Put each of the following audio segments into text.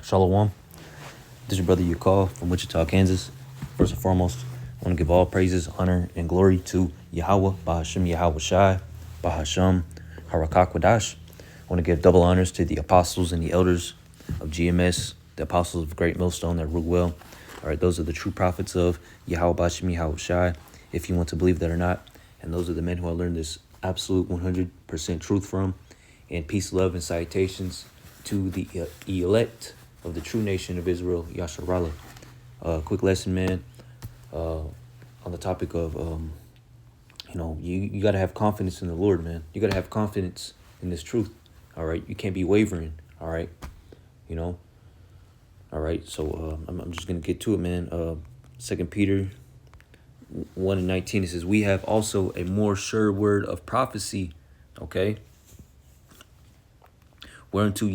Shalom. This is your brother Yakal from Wichita, Kansas. First and foremost, I want to give all praises, honor, and glory to Yahweh, Bahashem Yahweh Shai, Bahashem Harakwadash. I want to give double honors to the apostles and the elders of GMS, the apostles of Great Millstone that rule well. All right, those are the true prophets of Yahweh, Bahashem Yahweh Shai, if you want to believe that or not. And those are the men who I learned this absolute 100% truth from. And peace, love, and salutations to the elect of the true nation of Israel, Yasharallah. Quick lesson, man, on the topic of, you got to have confidence in the Lord, man. You got to have confidence in this truth, all right? You can't be wavering, all right? All right, so I'm just going to get to it, man. 2 Peter 1:19, it says, we have also a more sure word of prophecy, okay? Whereunto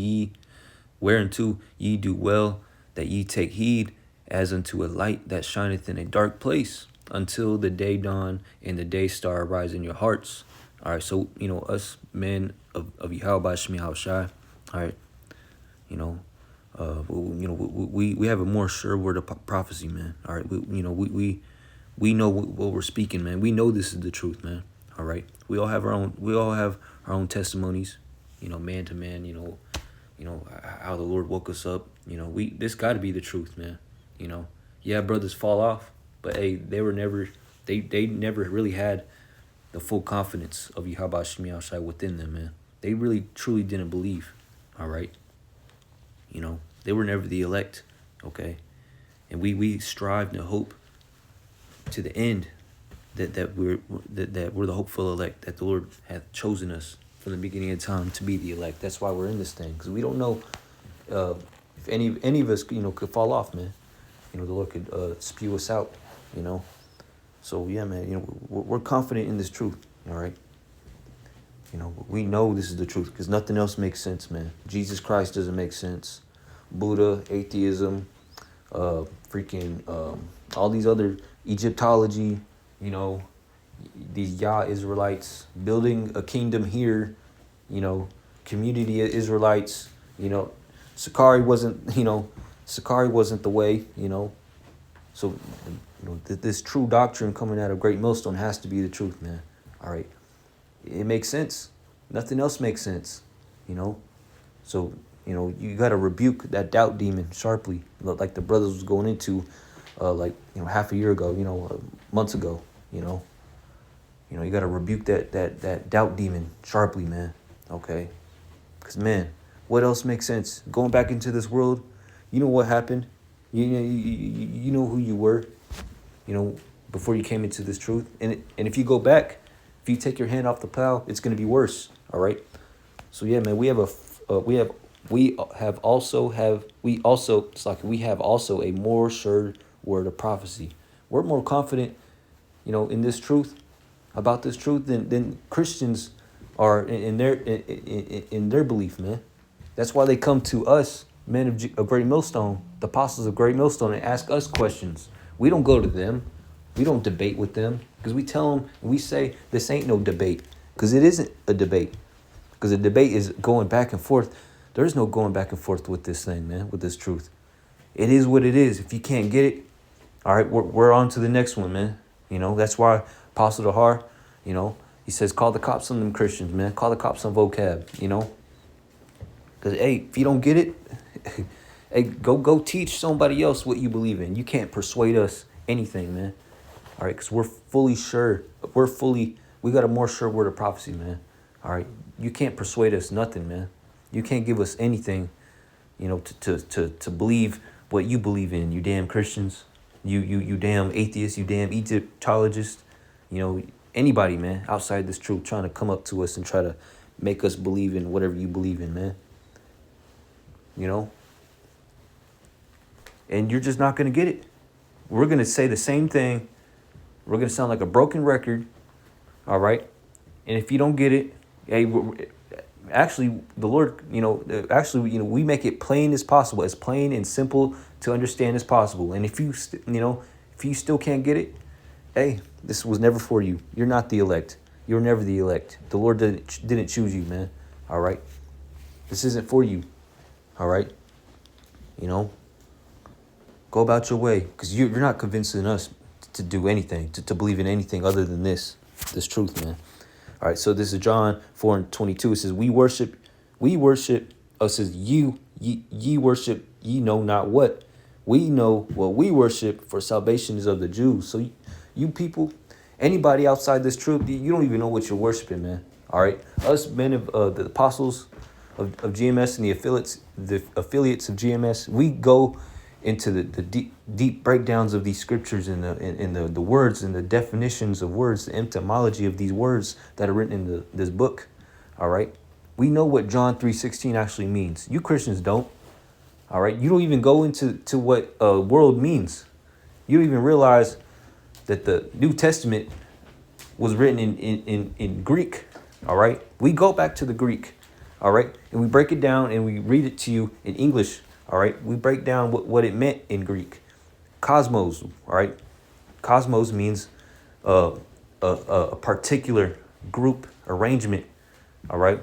ye do well that ye take heed, as unto a light that shineth in a dark place, until the day dawn and the day star arise in your hearts. All right, so us men of Yahweh Shemi Shai, all right, we have a more sure word of prophecy, man. All right, we know what we're speaking, man. We know this is the truth, man. All right, we all have our own testimonies, man to man, how the Lord woke us up. This got to be the truth, man. Yeah, brothers fall off, but hey, they never really had the full confidence of Yahweh Shemi Shai within them, man. They really truly didn't believe. All right, they were never the elect, okay, and we strive to hope to the end that we're the hopeful elect, that the Lord hath chosen us from the beginning of time to be the elect. That's why we're in this thing, because we don't know if any of us could fall off, man. The Lord could spew us out, So yeah, man, we're confident in this truth, all right. We know this is the truth because nothing else makes sense, man. Jesus Christ doesn't make sense. Buddha, atheism, all these other Egyptology, these Yah Israelites building a kingdom here, community of Israelites, Sakari wasn't the way, So, this true doctrine coming out of Great Millstone has to be the truth, man. All right. It makes sense. Nothing else makes sense, So, you got to rebuke that doubt demon sharply, like the brothers was going into, half a year ago, months ago, you got to rebuke that doubt demon sharply, man. Okay. Because, man, what else makes sense? Going back into this world, you know what happened? You know who you were, before you came into this truth. And if you go back, if you take your hand off the plow, it's going to be worse. All right. So yeah, man, we have also a more sure word of prophecy. We're more confident, in this truth, about this truth than Christians are in their belief, man. That's why they come to us, men of Great Millstone, the apostles of Great Millstone, and ask us questions. We don't go to them. We don't debate with them, because we tell them, we say this ain't no debate, because it isn't a debate, because a debate is going back and forth. There's no going back and forth with this thing, man, with this truth. It is what it is. If you can't get it, all right, we're on to the next one, man. That's why Apostle Dahar, he says, call the cops on them Christians, man. Call the cops on vocab, Because, hey, if you don't get it, hey, go teach somebody else what you believe in. You can't persuade us anything, man. All right, because we're fully sure. We got a more sure word of prophecy, man. All right, you can't persuade us nothing, man. You can't give us anything, to believe what you believe in. You damn Christians, you damn atheists, you damn Egyptologists, anybody, man, outside this truth trying to come up to us and try to make us believe in whatever you believe in, man. And you're just not going to get it. We're going to say the same thing. We're going to sound like a broken record. All right. And if you don't get it, hey, actually, the Lord, we make it plain as possible, as plain and simple to understand as possible. And if you still can't get it, hey, this was never for you. You're not the elect. You're never the elect. The Lord didn't choose you, man. All right. This isn't for you. All right. You know, go about your way, because you're not convincing us to do anything, to believe in anything other than this truth, man. All right, so this is John 4:22. It says, we worship, it says, ye worship, ye know not what. We know what we worship, for salvation is of the Jews. So you people, anybody outside this truth, you don't even know what you're worshiping, man. All right, us men of the apostles of GMS and the affiliates of GMS, we go into the deep breakdowns of these scriptures and the words and the definitions of words, the etymology of these words that are written in this book. All right, we know what John 3:16 actually means. You Christians don't. All right, you don't even go into what world means. You don't even realize that the New Testament was written in Greek. All right, we go back to the Greek. All right, and we break it down and we read it to you in English. All right, we break down what it meant in Greek. Cosmos. All right, cosmos means a particular group arrangement. All right,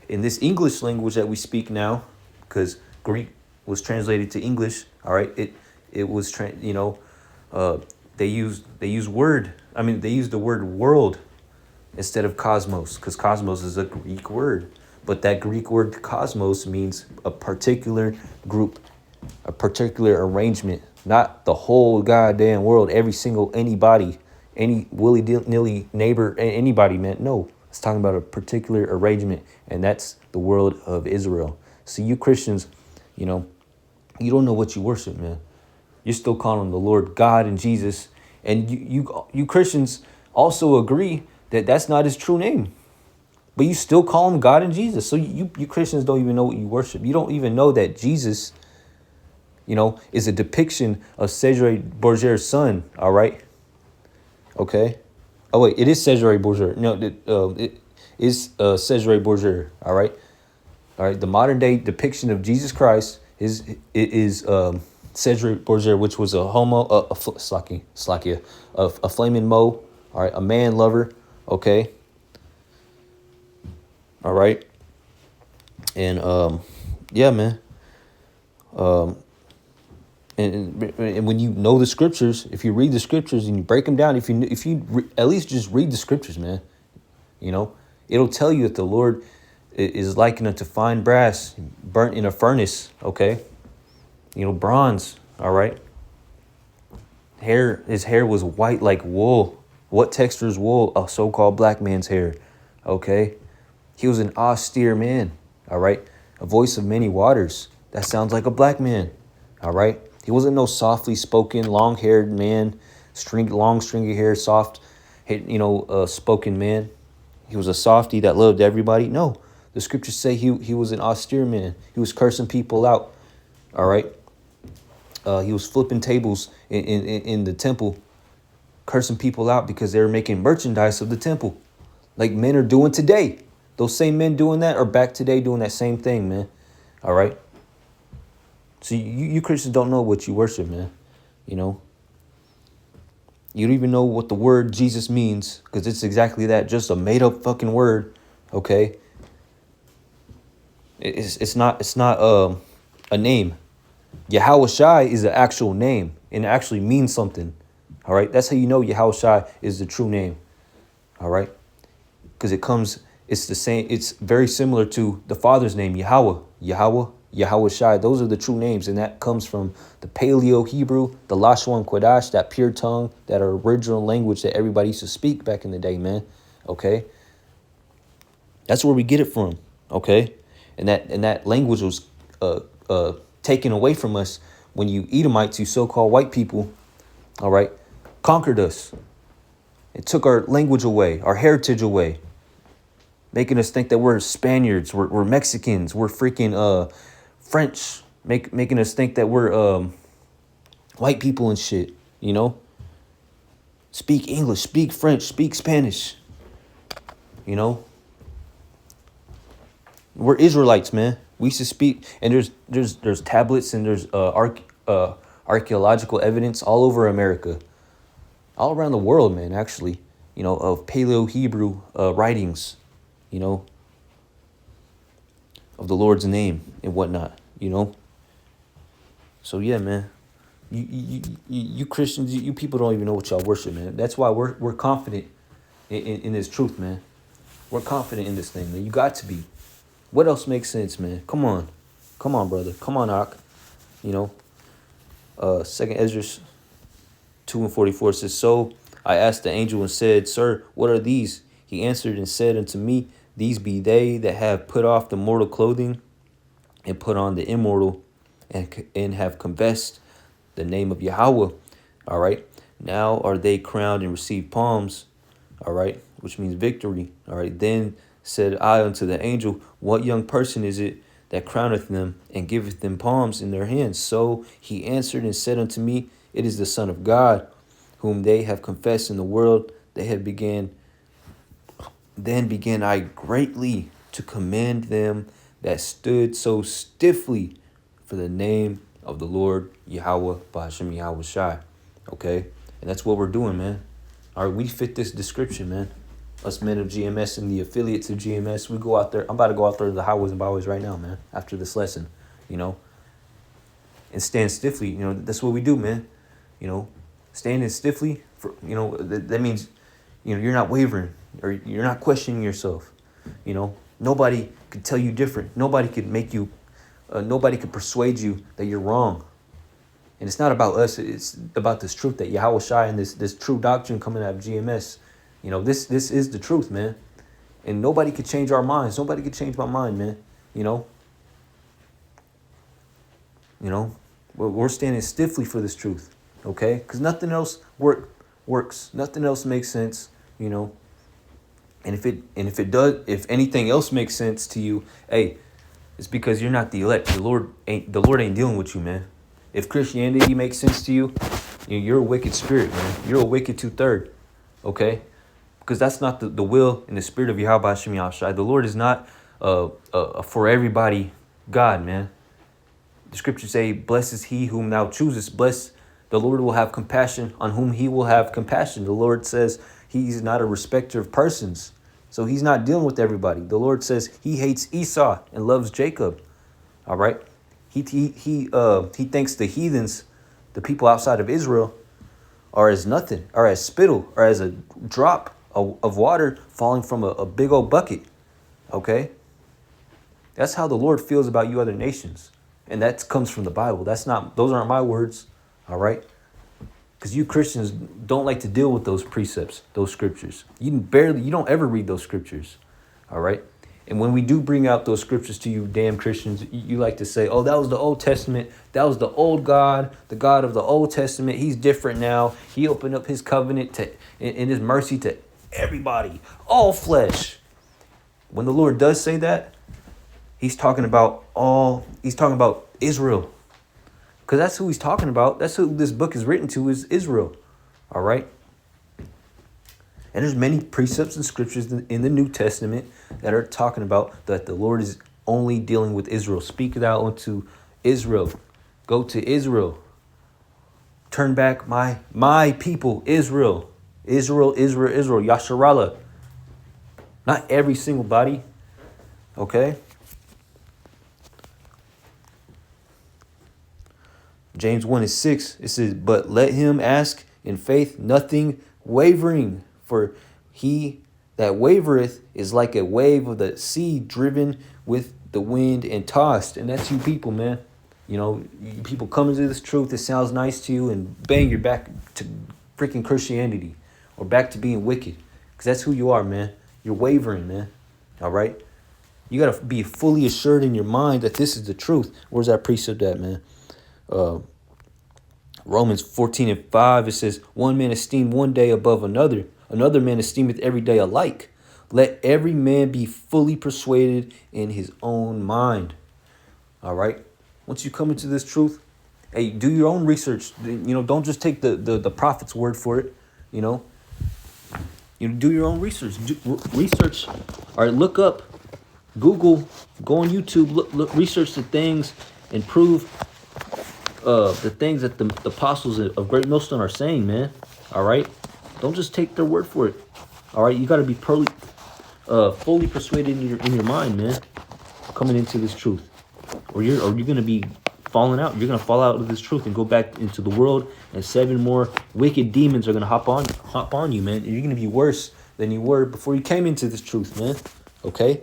in this English language that we speak now, because Greek was translated to English. All right, it was they used the word world instead of cosmos, because cosmos is a Greek word. But that Greek word cosmos means a particular group, a particular arrangement, not the whole goddamn world, anybody, any willy-nilly neighbor, anybody, man. No, it's talking about a particular arrangement, and that's the world of Israel. So you Christians, you don't know what you worship, man. You're still calling the Lord God and Jesus, and you Christians also agree that that's not his true name. But you still call him God and Jesus. So you Christians don't even know what you worship. You don't even know that Jesus, is a depiction of Cesare Borgia's son. All right. Okay. Oh, wait, it is Cesare Borgia. No, it is Cesare Borgia. All right. All right. The modern day depiction of Jesus Christ is Cesare Borgia, which was a flaming Mo. All right. A man lover. Okay. All right. And yeah, man. And when you know the scriptures, if you read the scriptures and you break them down, if you at least just read the scriptures, man, it'll tell you that the Lord is likened unto fine brass burnt in a furnace. Okay. Bronze. All right. His hair was white like wool. What texture is wool? A so-called black man's hair. Okay. He was an austere man, all right? A voice of many waters. That sounds like a black man, all right? He wasn't no softly spoken, long-haired man, long stringy hair, soft, spoken man. He was a softy that loved everybody. No, the scriptures say he was an austere man. He was cursing people out, all right? He was flipping tables in the temple, cursing people out because they were making merchandise of the temple, like men are doing today. Those same men doing that are back today doing that same thing, man. All right. So you Christians don't know what you worship, man. You don't even know what the word Jesus means, because it's exactly that, just a made up fucking word. Okay. It's not a name. Yahweh Shai is an actual name, and it actually means something. All right. That's how you know Yahweh Shai is the true name. All right. Because it's the same. It's very similar to the Father's name, Yahweh, Yahweh Shai. Those are the true names. And that comes from the Paleo Hebrew, the Lashon Kodash, that pure tongue, that original language that everybody used to speak back in the day, man. Okay. That's where we get it from. Okay. And that language was taken away from us when you Edomites, you so-called white people, all right, conquered us. It took our language away, our heritage away, making us think that we're Spaniards, we're Mexicans, we're freaking French, making us think that we're white people and shit, Speak English, speak French, speak Spanish, We're Israelites, man. We used to speak, and there's tablets and there's archaeological evidence all over America, all around the world, man, actually, of Paleo Hebrew writings, of the Lord's name and whatnot, So yeah, man. You Christians, you people don't even know what y'all worship, man. That's why we're confident in this truth, man. We're confident in this thing, man. You got to be. What else makes sense, man? Come on, brother. Come on, Ak. You know, Second Ezra 2:44 says, "So I asked the angel and said, Sir, what are these? He answered and said unto me, These be they that have put off the mortal clothing and put on the immortal, and have confessed the name of Yahweh." All right. Now are they crowned and received palms. All right. Which means victory. All right. Then said I unto the angel, What young person is it that crowneth them and giveth them palms in their hands? So he answered and said unto me, It is the Son of God, whom they have confessed in the world. Then began I greatly to commend them that stood so stiffly for the name of the Lord Yahweh Ba'ashem Yahweh Shai. Okay? And that's what we're doing, man. All right, we fit this description, man. Us men of GMS and the affiliates of GMS, we go out there. I'm about to go out there to the highways and byways right now, man, after this lesson, you know, and stand stiffly. You know, that's what we do, man. You know, standing stiffly, for, you know, that means, you know, you're not wavering or you're not questioning yourself. You know, nobody could tell you different. Nobody could make you, nobody could persuade you that you're wrong. And it's not about us. It's about this truth that Yahweh Shai and this true doctrine coming out of GMS. You know, this is the truth, man. And nobody could change our minds. Nobody could change my mind, man. You know, we're standing stiffly for this truth, okay? Because nothing else works. Nothing else makes sense, you know. And if anything else makes sense to you, hey, it's because you're not the elect. The Lord ain't dealing with you, man. If Christianity makes sense to you, you're a wicked spirit, man. You're a wicked 2/3, okay? Because that's not the will and the spirit of Yahweh Hashem Yahushai. The Lord is not for everybody God, man. The scriptures say, blessed is he whom thou choosest. Bless, the Lord will have compassion on whom he will have compassion. The Lord says he's not a respecter of persons. So he's not dealing with everybody. The Lord says he hates Esau and loves Jacob. All right. He thinks the heathens, the people outside of Israel, are as nothing, are as spittle, or as a drop of water falling from a big old bucket. Okay. That's how the Lord feels about you other nations. And that comes from the Bible. Those aren't my words. All right. Because you Christians don't like to deal with those precepts, those scriptures. You don't ever read those scriptures. All right. And when we do bring out those scriptures to you, damn Christians, you like to say, oh, that was the Old Testament. That was the old God, the God of the Old Testament. He's different now. He opened up his covenant in his mercy to everybody, all flesh. When the Lord does say that, he's talking about Israel. Because that's who he's talking about. That's who this book is written to, is Israel. All right. And there's many precepts and scriptures in the New Testament that are talking about that the Lord is only dealing with Israel. Speak thou unto Israel. Go to Israel. Turn back my people, Israel. Israel, Yasharallah. Not every single body. Okay. James 1:6, it says, but let him ask in faith, nothing wavering. For he that wavereth is like a wave of the sea driven with the wind and tossed. And that's you people, man. You know, you people come into this truth, it sounds nice to you, and bang, you're back to freaking Christianity or back to being wicked. Because that's who you are, man. You're wavering, man. All right? You got to be fully assured in your mind that this is the truth. Where's that precept at, man? Romans 14:5, it says, one man esteem one day above another. Another man esteemeth every day alike. Let every man be fully persuaded in his own mind. All right. Once you come into this truth, hey, do your own research. You know, don't just take the prophet's word for it. You know, do your own research. Research. All right. Look up, Google, go on YouTube, look research the things and prove the things that the apostles of Great Millstone are saying, man. All right. Don't just take their word for it. All right. You got to be fully persuaded in your mind, man, coming into this truth, or you're going to be falling out. You're gonna fall out of this truth and go back into the world, and 7 more wicked demons are gonna hop on you, man. And you're gonna be worse than you were before you came into this truth, man. Okay?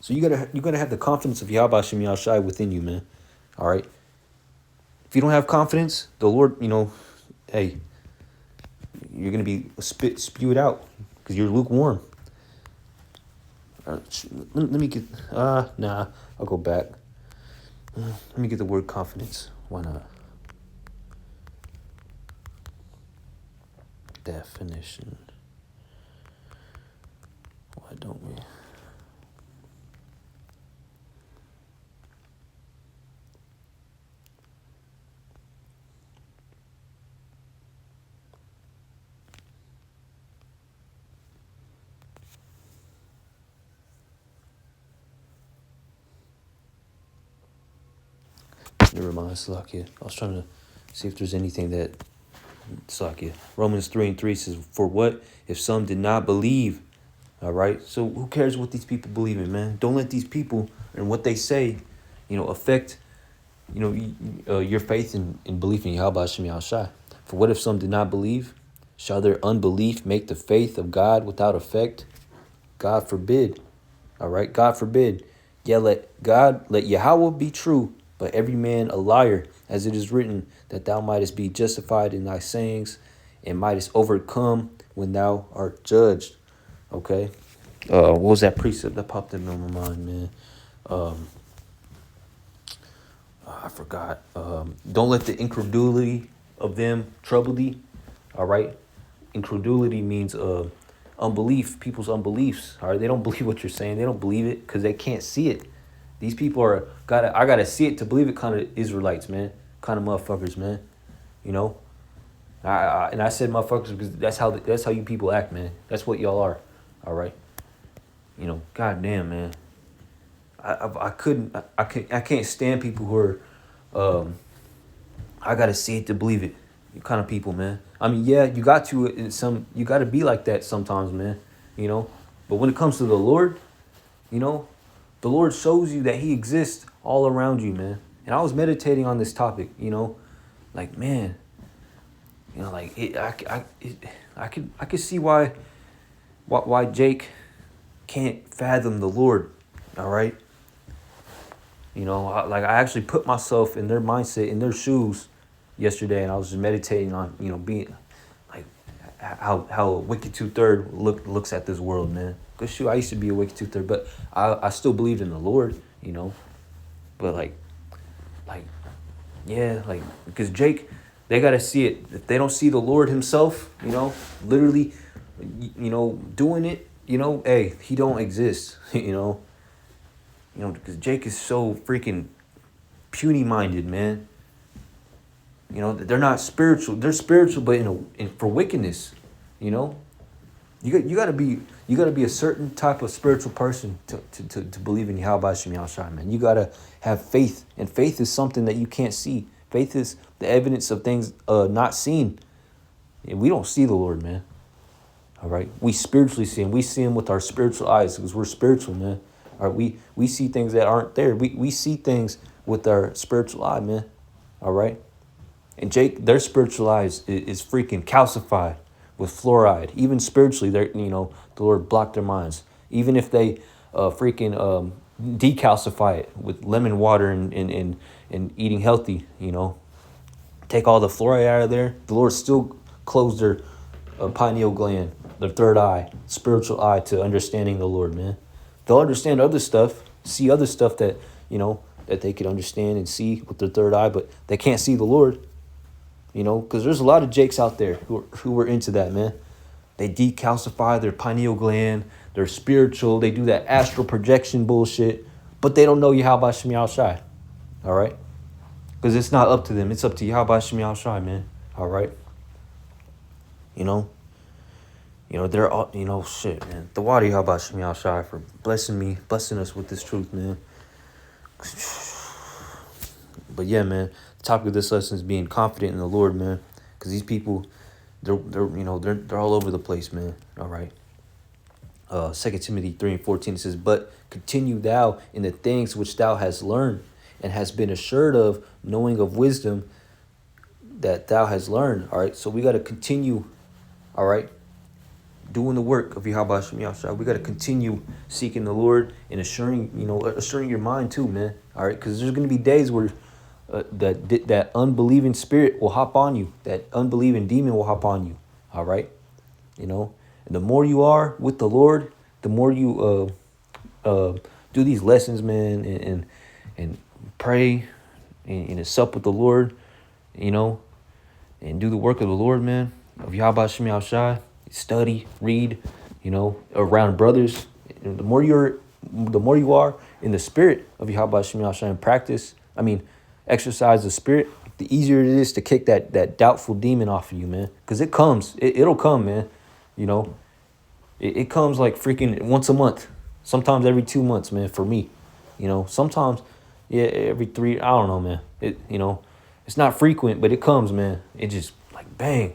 So you gotta have the confidence of Yahweh Shem Yahshai within you, man. All right. If you don't have confidence, the Lord, hey, you're gonna be spewed out because you're lukewarm. Let me get nah. I'll go back. Let me get the word confidence. Why not? Definition. Why don't we? Never mind, Slakia. I was trying to see if there's anything that Slakia. Romans 3:3 says, "For what if some did not believe?" All right. So who cares what these people believe in, man? Don't let these people and what they say, affect, your faith in belief in Yahweh Shem Yahushai. For what if some did not believe? Shall their unbelief make the faith of God without effect? God forbid. All right. God forbid. Yeah, let Yahweh be true, but every man a liar, as it is written, that thou mightest be justified in thy sayings and mightest overcome when thou art judged. Okay. What was that precept that popped in my mind, man? I forgot. Don't let the incredulity of them trouble thee. All right. Incredulity means unbelief, people's unbeliefs. All right. They don't believe what you're saying. They don't believe it because they can't see it. These people I gotta see it to believe it kind of Israelites, man. Kind of motherfuckers, man. I said motherfuckers because that's how you people act, man. That's what y'all are. All right. Goddamn, man. I can't stand people who are I gotta see it to believe it. You kind of people, man. I mean, yeah, you got to be like that sometimes, man. But when it comes to the Lord, the Lord shows you that He exists all around you, man. And I was meditating on this topic, like, man, like I could see why Jake can't fathom the Lord. All right. I actually put myself in their mindset, in their shoes yesterday, and I was just meditating on, being like how a wicked 2/3 looks at this world, man. Cause shoot, I used to be a wicked 2/3, but I still believed in the Lord, but because Jake, they gotta see it. If they don't see the Lord Himself, literally, doing it, hey, He don't exist, because Jake is so freaking puny-minded, man. They're not spiritual. They're spiritual, but for wickedness. You gotta be a certain type of spiritual person to believe in Yahweh Shem Yahushai, man. You gotta have faith, and faith is something that you can't see. Faith is the evidence of things not seen. And we don't see the Lord, man. All right, we spiritually see Him. We see Him with our spiritual eyes because we're spiritual, man. All right, we see things that aren't there. We see things with our spiritual eye, man. All right. And Jake, their spiritual eyes is freaking calcified with fluoride. Even spiritually, the Lord blocked their minds. Even if they freaking decalcify it with lemon water and eating healthy, take all the fluoride out of there, the Lord still closed their pineal gland, their third eye, spiritual eye to understanding the Lord, man. They'll understand other stuff, see other stuff that, that they could understand and see with their third eye, but they can't see the Lord. Because there's a lot of Jakes out there who were into that, man. They decalcify their pineal gland. They're spiritual. They do that astral projection bullshit. But they don't know Yahweh Shem Yahushai. All right? Because it's not up to them. It's up to Yahweh Shem Yahushai, man. All right? They're all, shit, man. The water Yahweh Shem Yahushai for blessing us with this truth, man. But yeah, man. Topic of this lesson is being confident in the Lord, man, because these people, they're all over the place, man. All right. 2 Timothy 3:14 says, "But continue thou in the things which thou hast learned and has been assured of, knowing of wisdom that thou has learned. All right. So we got to continue, all right, doing the work of Yahweh Hashem Yahshua. We got to continue seeking the Lord and assuring your mind too, man. All right. Because there's going to be days where that unbelieving spirit will hop on you. That unbelieving demon will hop on you. All right. And the more you are with the Lord, the more you do these lessons, man, and pray and sup with the Lord, and do the work of the Lord, man, of Yahweh Hashem Yahushua. Study, read, around brothers. The more you are in the spirit of Yahweh Hashem Yahushua and practice, exercise the spirit, the easier it is to kick that doubtful demon off of you, man. Because it comes. It'll come, man. It comes like freaking once a month. Sometimes every 2 months, man, for me. Sometimes, every 3, I don't know, man. It's not frequent, but it comes, man. It just like bang.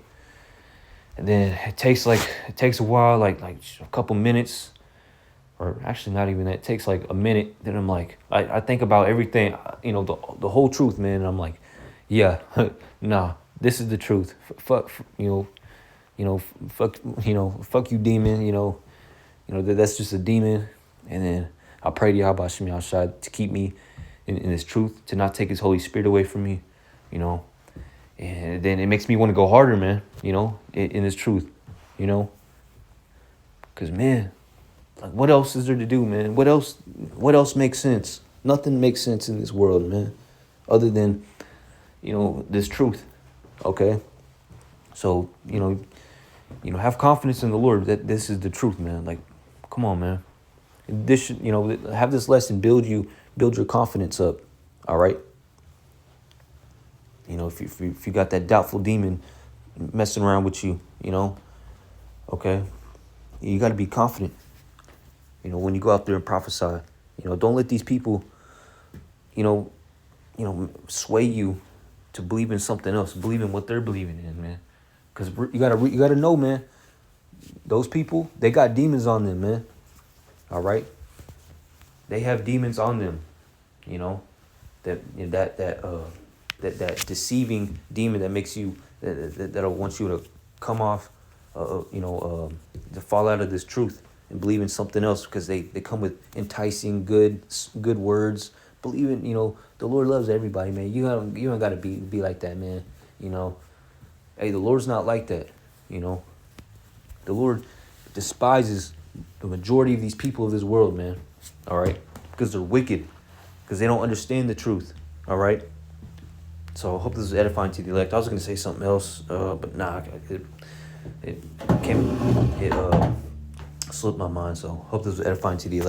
And then it takes a while, like a couple minutes, or actually not even that. It takes like a minute. Then I'm like, I think about everything, the whole truth, man. And I'm like, yeah, nah, this is the truth. Fuck you, demon. That's just a demon. And then I pray to Yahweh Hashem Yahushua to keep me in His truth, to not take His Holy Spirit away from me, And then it makes me want to go harder, man, in His truth, Because, man, like, what else is there to do, man? What else makes sense? Nothing makes sense in this world, man, other than, this truth, okay? So, have confidence in the Lord that this is the truth, man. Like, come on, man. This should, have this lesson build your confidence up, all right? If you got that doubtful demon messing around with you, okay, you got to be confident, when you go out there and prophesy. Don't let these people, sway you to believe in something else, believe in what they're believing in, man. Because you gotta know, man, those people, they got demons on them, man. All right, they have demons on them, that deceiving demon that makes you that'll want you to come off, to fall out of this truth and believe in something else, because they come with enticing good words. Believe in, the Lord loves everybody, man. You don't gotta be like that, man. Hey, the Lord's not like that. The Lord despises the majority of these people of this world, man. All right, because they're wicked, because they don't understand the truth. All right. So I hope this is edifying to the elect. I was going to say something else, but nah, it slipped my mind. So hope this was edifying to the elect.